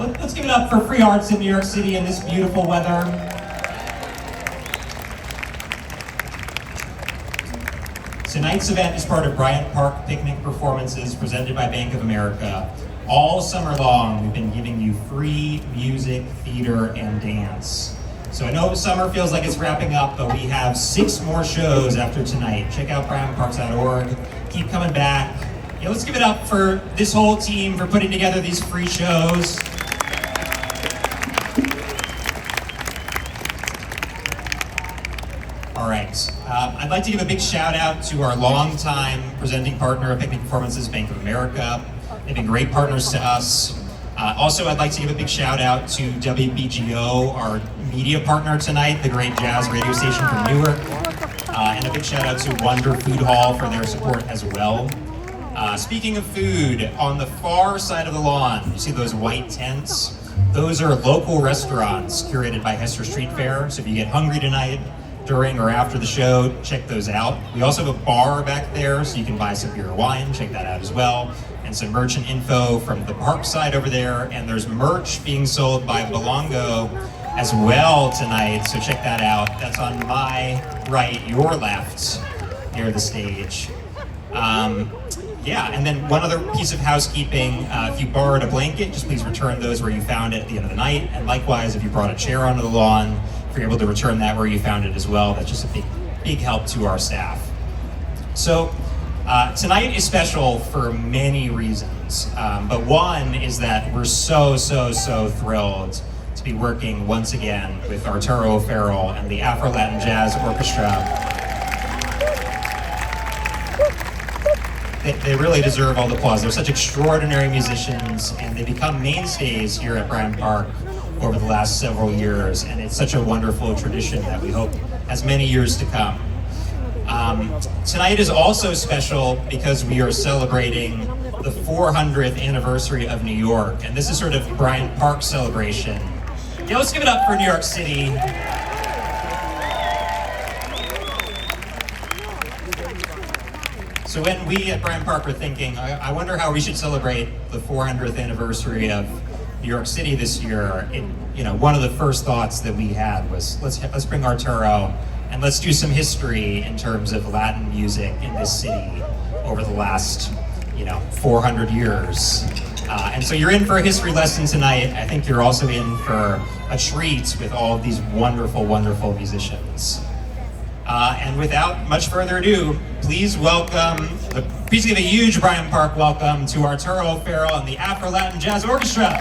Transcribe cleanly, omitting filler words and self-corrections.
Let's give it up for free arts in New York City in this beautiful weather. Tonight's event is part of Bryant Park Picnic Performances presented by Bank of America. All summer long, we've been giving you free music, theater, and dance. So I know summer feels like it's wrapping up, but we have 6 more shows after tonight. Check out bryantparks.org. Keep coming back. Yeah, let's give it up for this whole team for putting together these free shows. All right, I'd like to give a big shout out to our longtime presenting partner of Picnic Performances, Bank of America. They've been great partners to us. Also, I'd like to give a big shout out to WBGO, our media partner tonight, the great jazz radio station from Newark. And a big shout out to Wonder Food Hall for their support as well. Speaking of food, on the far side of the lawn, you see those white tents? Those are local restaurants curated by Hester Street Fair. So if you get hungry tonight, during or after the show, check those out. We also have a bar back there, so you can buy some beer or wine, check that out as well. And some merchant info from the park side over there. And there's merch being sold by Belongó as well tonight, so check that out. That's on my right, your left, near the stage. Yeah, and then one other piece of housekeeping, if you borrowed a blanket, just please return those where you found it at the end of the night. And likewise, if you brought a chair onto the lawn, if you're able to return that where you found it as well, that's just a big help to our staff. So tonight is special for many reasons, but one is that we're so thrilled to be working once again with Arturo O'Farrill and the Afro Latin Jazz Orchestra. They really deserve all the applause. They're such extraordinary musicians, and they become mainstays here at Bryant Park over the last several years, and it's such a wonderful tradition that we hope has many years to come. Tonight is also special because we are celebrating the 400th anniversary of New York, and this is sort of Bryant Park celebration. Yeah, let's give it up for New York City. So when we at Bryant Park were thinking, I wonder how we should celebrate the 400th anniversary of New York City this year, one of the first thoughts that we had was, let's bring Arturo and let's do some history in terms of Latin music in this city over the last, 400 years. And so you're in for a history lesson tonight. I think you're also in for a treat with all of these wonderful musicians. And without much further ado, please give a huge Bryant Park welcome to Arturo O'Farrill and the Afro Latin Jazz Orchestra.